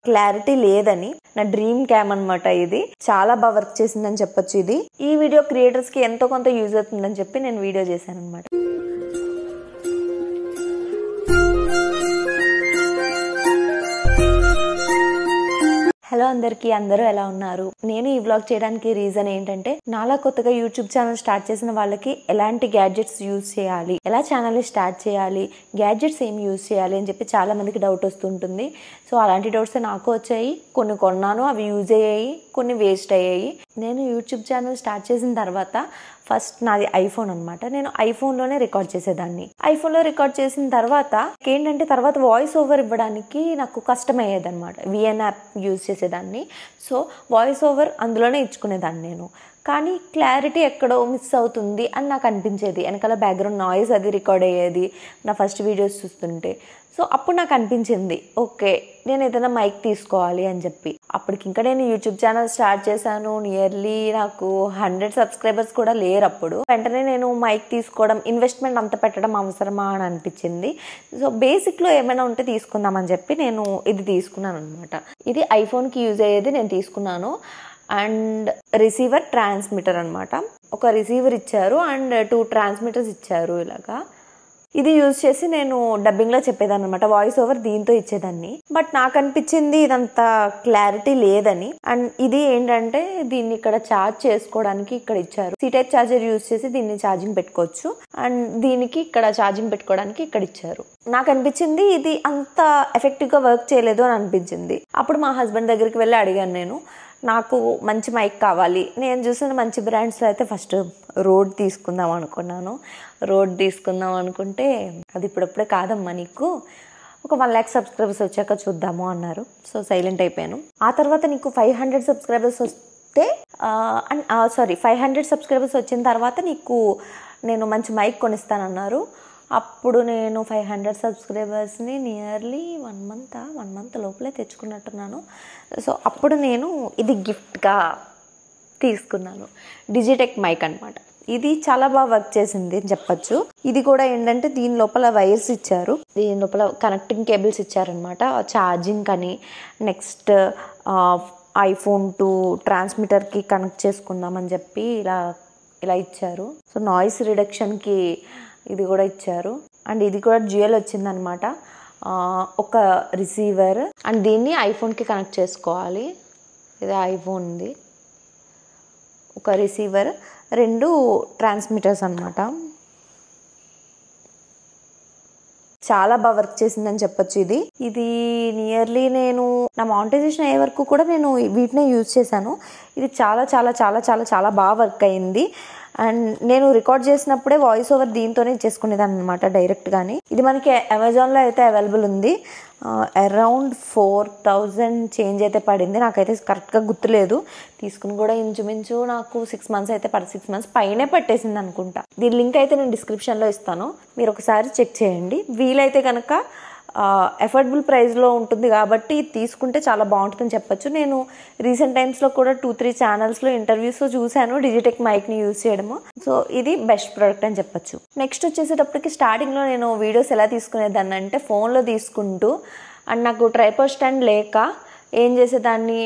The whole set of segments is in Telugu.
క్లారిటీ లేదని. నా డ్రీమ్ క్యామ్ అనమాట ఇది. చాలా బాగా వర్క్ చేసిందని చెప్పొచ్చు. ఇది ఈ వీడియో క్రియేటర్స్ కి ఎంతో కొంత యూజ్ అవుతుందని చెప్పి నేను వీడియో చేశాను అనమాట. హలో అందరికీ, అందరూ ఎలా ఉన్నారు? నేను ఈ వ్లాగ్ చేయడానికి రీజన్ ఏంటంటే, నాలా కొత్తగా యూట్యూబ్ ఛానల్ స్టార్ట్ చేసిన వాళ్ళకి ఎలాంటి గ్యాడ్జెట్స్ యూజ్ చేయాలి, ఎలా ఛానల్ స్టార్ట్ చేయాలి, గ్యాడ్జెట్స్ ఏం యూజ్ చేయాలి అని చెప్పి చాలా మందికి డౌట్ వస్తుంటుంది. సో అలాంటి డౌట్స్ నాకు వచ్చాయి. కొన్ని కొన్నాను, అవి యూజ్ అయ్యాయి, కొన్ని వేస్ట్ అయ్యాయి. నేను యూట్యూబ్ ఛానల్ స్టార్ట్ చేసిన తర్వాత ఫస్ట్ నాది ఐఫోన్ అనమాట. నేను ఐఫోన్లోనే రికార్డ్ చేసేదాన్ని. ఐఫోన్లో రికార్డ్ చేసిన తర్వాత ఏంటంటే, తర్వాత వాయిస్ ఓవర్ ఇవ్వడానికి నాకు కష్టమయ్యేది అనమాట. విఎన్ యాప్ యూజ్ చేసేదాన్ని. సో వాయిస్ ఓవర్ అందులోనే ఇచ్చుకునేదాన్ని నేను. కానీ క్లారిటీ ఎక్కడో మిస్ అవుతుంది అని నాకు అనిపించేది. వెనకాల బ్యాక్గ్రౌండ్ నాయిస్ అది రికార్డ్ అయ్యేది నా ఫస్ట్ వీడియోస్ చూస్తుంటే. సో అప్పుడు నాకు అనిపించింది, ఓకే నేను ఏదైనా మైక్ తీసుకోవాలి అని చెప్పి. అప్పటికి ఇంకా నేను యూట్యూబ్ ఛానల్ స్టార్ట్ చేశాను. నియర్లీ నాకు 100 సబ్స్క్రైబర్స్ కూడా లేరు అప్పుడు. వెంటనే నేను మైక్ తీసుకోవడం, ఇన్వెస్ట్మెంట్ అంత పెట్టడం అవసరమా అని అనిపించింది. సో బేసిక్లో ఏమైనా ఉంటే తీసుకుందామని చెప్పి నేను ఇది తీసుకున్నాను అనమాట. ఇది ఐఫోన్కి యూజ్ అయ్యేది నేను తీసుకున్నాను. అండ్ రిసీవర్, ట్రాన్స్మిటర్ అనమాట. ఒక రిసీవర్ ఇచ్చారు అండ్ 2 ట్రాన్స్మిటర్స్ ఇచ్చారు ఇలాగా. ఇది యూజ్ చేసి నేను డబ్బింగ్లో చెప్పేదాన్ని అనమాట. వాయిస్ ఓవర్ దీంతో ఇచ్చేదాన్ని. బట్ నాకు అనిపించింది ఇదంతా క్లారిటీ లేదని. అండ్ ఇది ఏంటంటే, దీన్ని ఇక్కడ ఛార్జ్ చేసుకోవడానికి ఇక్కడ ఇచ్చారు. సి టైప్ ఛార్జర్ యూజ్ చేసి దీన్ని ఛార్జింగ్ పెట్టుకోవచ్చు. అండ్ దీనికి ఇక్కడ ఛార్జింగ్ పెట్టుకోవడానికి ఇక్కడ ఇచ్చారు. నాకు అనిపించింది ఇది అంత ఎఫెక్టివ్గా వర్క్ చేయలేదు అని అనిపించింది. అప్పుడు మా హస్బెండ్ దగ్గరికి వెళ్ళి అడిగాను నేను, నాకు మంచి మైక్ కావాలి. నేను చూసిన మంచి బ్రాండ్స్లో అయితే ఫస్ట్ రోడ్ తీసుకుందాం అనుకున్నాను. రోడ్ తీసుకుందాం అనుకుంటే, అది ఇప్పుడప్పుడే కాదమ్మా, నీకు ఒక 1 lakh సబ్స్క్రైబర్స్ వచ్చాక చూద్దాము అన్నారు. సో సైలెంట్ అయిపోయాను. ఆ తర్వాత నీకు 500 సబ్స్క్రైబర్స్ వస్తే 500 సబ్స్క్రైబర్స్ వచ్చిన తర్వాత నీకు నేను మంచి మైక్ కొనిస్తానన్నారు. అప్పుడు నేను 500 సబ్స్క్రైబర్స్ని నియర్లీ 1 మంత్ లోపలే తెచ్చుకున్నట్టున్నాను. సో అప్పుడు నేను ఇది గిఫ్ట్గా తీసుకున్నాను. డిజిటెక్ మైక్ అనమాట. ఇది చాలా బాగా వర్క్ చేసింది అని చెప్పచ్చు. ఇది కూడా ఏంటంటే, దీని లోపల వైర్స్ ఇచ్చారు, దీని లోపల కనెక్టింగ్ కేబుల్స్ ఇచ్చారనమాట. ఛార్జింగ్ అని, నెక్స్ట్ ఐఫోన్ టు ట్రాన్స్మిటర్కి కనెక్ట్ చేసుకుందామని చెప్పి ఇలా ఇచ్చారు. సో నాయిస్ రిడక్షన్కి ఇది కూడా ఇచ్చారు. అండ్ ఇది కూడా డ్యూయల్ వచ్చిందనమాట. ఒక రిసీవర్ అండ్ దీన్ని ఐఫోన్కి కనెక్ట్ చేసుకోవాలి. ఇది ఐఫోన్ది. ఒక రిసీవర్, 2 ట్రాన్స్మిటర్స్ అనమాట. చాలా బాగా వర్క్ చేసిందని చెప్పొచ్చు. ఇది నియర్లీ నేను నా మానిటైజేషన్ అయ్యే వరకు కూడా నేను వీటినే యూజ్ చేశాను. ఇది చాలా చాలా చాలా చాలా చాలా బాగా వర్క్ అయింది. అండ్ నేను రికార్డ్ చేసినప్పుడే వాయిస్ ఓవర్ దీంతోనే చేసుకునేదాన్ని అనమాట డైరెక్ట్గానే. ఇది మనకి అమెజాన్లో అయితే అవైలబుల్ ఉంది. అరౌండ్ 4000 చేంజ్ అయితే పడింది. నాకైతే కరెక్ట్గా గుర్తులేదు. తీసుకుని కూడా ఇంచుమించు నాకు 6 months అయితే 6 months పైనే పట్టేసింది అనుకుంటా. దీని లింక్ అయితే నేను డిస్క్రిప్షన్లో ఇస్తాను, మీరు ఒకసారి చెక్ చేయండి. వీలైతే కనుక ఎఫోర్డబుల్ ప్రైస్లో ఉంటుంది కాబట్టి ఇది తీసుకుంటే చాలా బాగుంటుందని చెప్పొచ్చు. నేను రీసెంట్ టైమ్స్లో కూడా 2-3 ఛానల్స్లో ఇంటర్వ్యూస్లో చూశాను డిజిటెక్ మైక్ని యూజ్ చేయడము. సో ఇది బెస్ట్ ప్రోడక్ట్ అని చెప్పొచ్చు. నెక్స్ట్ వచ్చేసేటప్పటికి స్టార్టింగ్లో నేను వీడియోస్ ఎలా తీసుకునేదాన్ని అంటే, ఫోన్లో తీసుకుంటూ, అండ్ నాకు ట్రైపాడ్ స్టాండ్ లేక ఏం చేసేదాన్ని,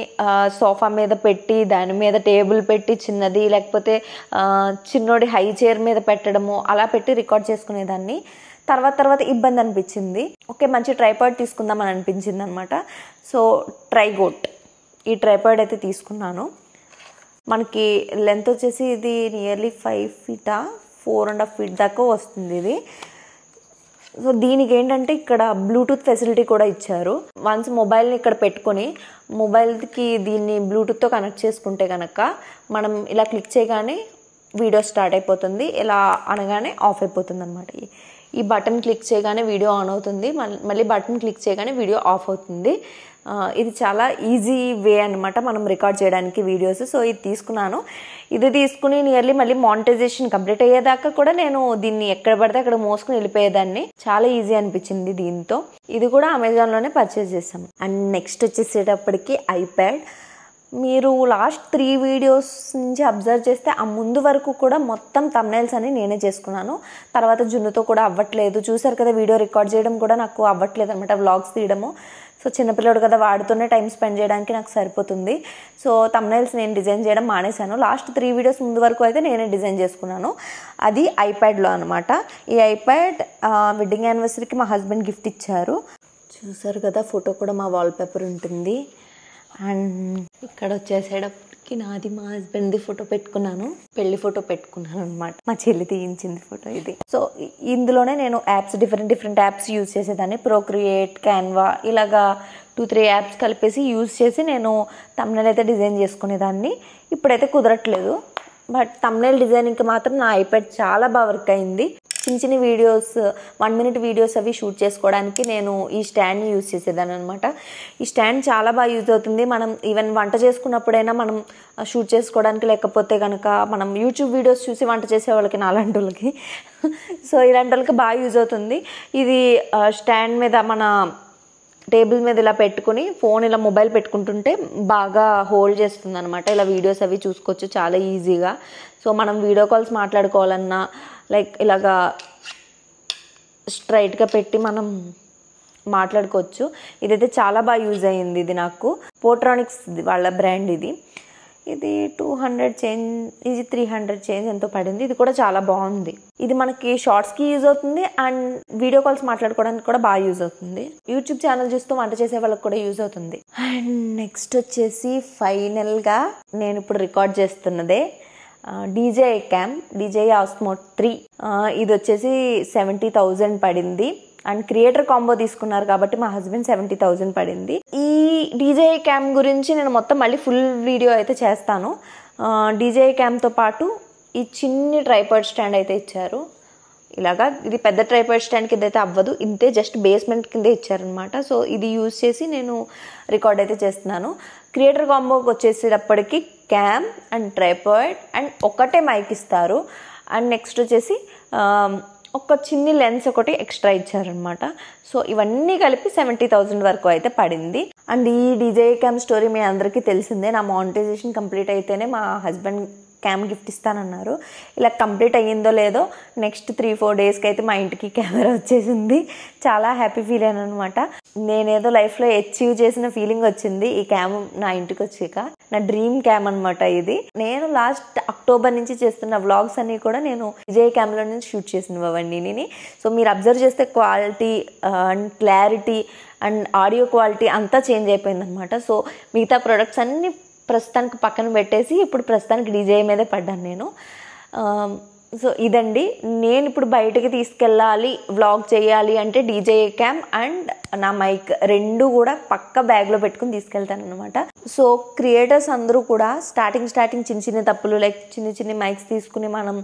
సోఫా మీద పెట్టి, దాని మీద టేబుల్ పెట్టి చిన్నది, లేకపోతే చిన్నోడి హై చైర్ మీద పెట్టడము, అలా పెట్టి రికార్డ్ చేసుకునేదాన్ని. తర్వాత ఇబ్బంది అనిపించింది. ఓకే మంచి ట్రైపాడ్ తీసుకుందామని అనిపించింది అనమాట. సో ట్రైగోట్, ఈ ట్రైపాడ్ అయితే తీసుకున్నాను. మనకి లెంత్ వచ్చేసి ఇది నియర్లీ 5 feet 4.5 feet దాకా వస్తుంది ఇది. సో దీనికి ఏంటంటే, ఇక్కడ బ్లూటూత్ ఫెసిలిటీ కూడా ఇచ్చారు. వన్స్ మొబైల్ని ఇక్కడ పెట్టుకొని మొబైల్కి దీన్ని బ్లూటూత్తో కనెక్ట్ చేసుకుంటే కనుక మనం ఇలా క్లిక్ చేయగానే వీడియో స్టార్ట్ అయిపోతుంది, ఇలా అనగానే ఆఫ్ అయిపోతుంది అనమాట. ఈ బటన్ క్లిక్ చేయగానే వీడియో ఆన్ అవుతుంది, మళ్ళీ బటన్ క్లిక్ చేయగానే వీడియో ఆఫ్ అవుతుంది. ఇది చాలా ఈజీ వే అనమాట మనం రికార్డ్ చేయడానికి వీడియోస్. సో ఇది తీసుకున్నాను. ఇది తీసుకుని నియర్లీ మళ్ళీ మానిటైజేషన్ కంప్లీట్ అయ్యేదాకా కూడా నేను దీన్ని ఎక్కడ పడితే అక్కడ మోసుకుని వెళ్ళిపోయేదాన్ని. చాలా ఈజీ అనిపించింది దీంతో. ఇది కూడా అమెజాన్లోనే పర్చేస్ చేసాము. అండ్ నెక్స్ట్ వచ్చేసేటప్పటికి ఐప్యాడ్. మీరు లాస్ట్ 3 వీడియోస్ నుంచి అబ్జర్వ్ చేస్తే ఆ ముందు వరకు కూడా మొత్తం థంబ్నైల్స్ అని నేనే చేసుకున్నాను. తర్వాత జున్నుతో కూడా అవ్వట్లేదు. చూసారు కదా, వీడియో రికార్డ్ చేయడం కూడా నాకు అవ్వట్లేదు అనమాట, వ్లాగ్స్ తీయడము. సో చిన్నపిల్లడు కదా, వాడుతూనే టైం స్పెండ్ చేయడానికి నాకు సరిపోతుంది. సో థంబ్నెయిల్స్ నేను డిజైన్ చేయడం మానేశాను. లాస్ట్ 3 వీడియోస్ ముందు వరకు అయితే నేనే డిజైన్ చేసుకున్నాను. అది ఐప్యాడ్లో అనమాట. ఈ ఐప్యాడ్ వెడ్డింగ్ యానివర్సరీకి మా హస్బెండ్ గిఫ్ట్ ఇచ్చారు. చూసారు కదా, ఫోటో కూడా మా వాల్పేపర్ ఉంటుంది. అండ్ ఇక్కడ వచ్చేసేటప్పటికి నాది మా హస్బెండ్ది ఫోటో పెట్టుకున్నాను, పెళ్లి ఫోటో పెట్టుకున్నాను అనమాట. మా చెల్లి తీయించింది ఫోటో ఇది. సో ఇందులోనే నేను యాప్స్, డిఫరెంట్ యాప్స్ యూజ్ చేసేదాన్ని. ప్రోక్రియేట్, క్యాన్వా, ఇలాగా 2-3 యాప్స్ కలిపేసి యూజ్ చేసి నేను థంబ్నెయిల్ అయితే డిజైన్ చేసుకునేదాన్ని. ఇప్పుడైతే కుదరట్లేదు. బట్ థంబ్నెయిల్ డిజైనింగ్కి మాత్రం నా ఐప్యాడ్ చాలా బాగా వర్క్ అయింది. చిన్న వీడియోస్, 1 minute వీడియోస్ అవి షూట్ చేసుకోవడానికి నేను ఈ స్టాండ్ని యూజ్ చేసేదాన్ని అనమాట. ఈ స్టాండ్ చాలా బాగా యూజ్ అవుతుంది. మనం ఈవెన్ వంట చేసుకున్నప్పుడైనా మనం షూట్ చేసుకోవడానికి, లేకపోతే కనుక మనం యూట్యూబ్ వీడియోస్ చూసి వంట చేసే వాళ్ళకి, నాలాంటి వాళ్ళకి, సో ఇలాంటి వాళ్ళకి బాగా యూజ్ అవుతుంది. ఇది స్టాండ్ మీద మన టేబుల్ మీద ఇలా పెట్టుకుని ఫోన్ ఇలా మొబైల్ పెట్టుకుంటుంటే బాగా హోల్డ్ చేస్తుంది అనమాట. ఇలా వీడియోస్ అవి చూసుకోవచ్చు చాలా ఈజీగా. సో మనం వీడియో కాల్స్ మాట్లాడుకోవాలన్నా లైక్ ఇలాగా స్ట్రైట్గా పెట్టి మనం మాట్లాడుకోవచ్చు. ఇదైతే చాలా బాగా యూజ్ అయ్యింది. ఇది నాకు పోట్రానిక్స్ వాళ్ళ బ్రాండ్ ఇది. ఇది 200 చేంజ్, ఇది 300 చేంజ్ ఎంతో పడింది. ఇది కూడా చాలా బాగుంది. ఇది మనకి షార్ట్స్కి యూజ్ అవుతుంది అండ్ వీడియో కాల్స్ మాట్లాడుకోవడానికి కూడా బాగా యూజ్ అవుతుంది. యూట్యూబ్ ఛానల్ చూస్తూ వంట చేసే వాళ్ళకి కూడా యూజ్ అవుతుంది. అండ్ నెక్స్ట్ వచ్చేసి ఫైనల్గా నేను ఇప్పుడు రికార్డ్ చేస్తున్నదే DJI క్యామ్, DJI Osmo 3. ఇది వచ్చేసి 70,000 పడింది. అండ్ క్రియేటర్ కాంబో తీసుకున్నారు కాబట్టి మా హస్బెండ్ 70,000 పడింది. ఈ DJI క్యామ్ గురించి నేను మొత్తం మళ్ళీ ఫుల్ వీడియో అయితే చేస్తాను. DJI క్యామ్తో పాటు ఈ చిన్ని ట్రైపాడ్ స్టాండ్ అయితే ఇచ్చారు. ఇలాగా ఇది పెద్ద ట్రైపాడ్ స్టాండ్ కింద అయితే అవ్వదు, ఇంతే జస్ట్ బేస్మెంట్ కిందే ఇచ్చారనమాట. సో ఇది యూజ్ చేసి నేను రికార్డ్ అయితే చేస్తున్నాను. క్రియేటర్ కాంబోకి వచ్చేసేటప్పటికి క్యామ్ అండ్ ట్రైపాడ్ అండ్ ఒకటే మైక్ ఇస్తారు. అండ్ నెక్స్ట్ వచ్చేసి ఒక చిన్ని లెన్స్ ఒకటి ఎక్స్ట్రా ఇచ్చారనమాట. సో ఇవన్నీ కలిపి 70,000 వరకు అయితే పడింది. అండ్ ఈ DJI క్యామ్ స్టోరీ మీ అందరికీ తెలిసిందే. నా మానిటైజేషన్ కంప్లీట్ అయితేనే మా హస్బెండ్ క్యామ్ గిఫ్ట్ ఇస్తానన్నారు. ఇలా కంప్లీట్ అయ్యిందో లేదో నెక్స్ట్ 3-4 డేస్కి అయితే మా ఇంటికి కెమెరా వచ్చేసింది. చాలా హ్యాపీ ఫీల్ అయ్యాను అనమాట. నేనేదో లైఫ్లో అచీవ్ చేసిన ఫీలింగ్ వచ్చింది ఈ క్యామ్ నా ఇంటికి వచ్చాక. నా డ్రీమ్ క్యామ్ అనమాట ఇది. నేను లాస్ట్ అక్టోబర్ నుంచి చేస్తున్న వ్లాగ్స్ అన్నీ కూడా నేను DJI క్యామ్లో నుంచి షూట్ చేసినవన్నీ. సో మీరు అబ్జర్వ్ చేస్తే quality and clarity and audio quality అంతా చేంజ్ అయిపోయింది అనమాట. సో మిగతా ప్రొడక్ట్స్ అన్నీ ప్రస్తుతానికి పక్కన పెట్టేసి ఇప్పుడు ప్రస్తుతానికి DJI మీదే పడ్డాను నేను. సో ఇదండి, నేను ఇప్పుడు బయటకి తీసుకెళ్ళాలి, వ్లాగ్ చేయాలి అంటే DJI క్యామ్ అండ్ నా మైక్ రెండు కూడా పక్క బ్యాగ్లో పెట్టుకుని తీసుకెళ్తాను అనమాట. సో క్రియేటర్స్ అందరూ కూడా స్టార్టింగ్ చిన్న తప్పులు, లైక్ చిన్ని మైక్స్ తీసుకుని మనం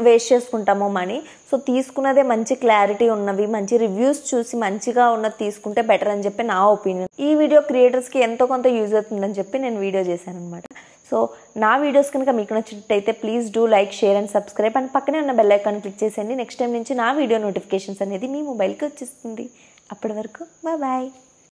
వేస్ట్ చేసుకుంటామో మనీ. సో తీసుకున్నదే మంచి క్లారిటీ ఉన్నవి, మంచి రివ్యూస్ చూసి మంచిగా ఉన్నది తీసుకుంటే బెటర్ అని చెప్పి నా ఒపీనియన్. ఈ వీడియో క్రియేటర్స్కి ఎంతో కొంత యూజ్ అవుతుందని చెప్పి నేను వీడియో చేశాను అనమాట. సో నా వీడియోస్ కనుక మీకు నచ్చినట్టయితే please do like, share and subscribe. And పక్కనే ఉన్న బెల్ ఐకాన్ క్లిక్ చేసేయండి. నెక్స్ట్ టైం నుంచి నా వీడియో నోటిఫికేషన్స్ అనేది మీ మొబైల్కి వచ్చేస్తుంది. అప్పటి వరకు బాయ్.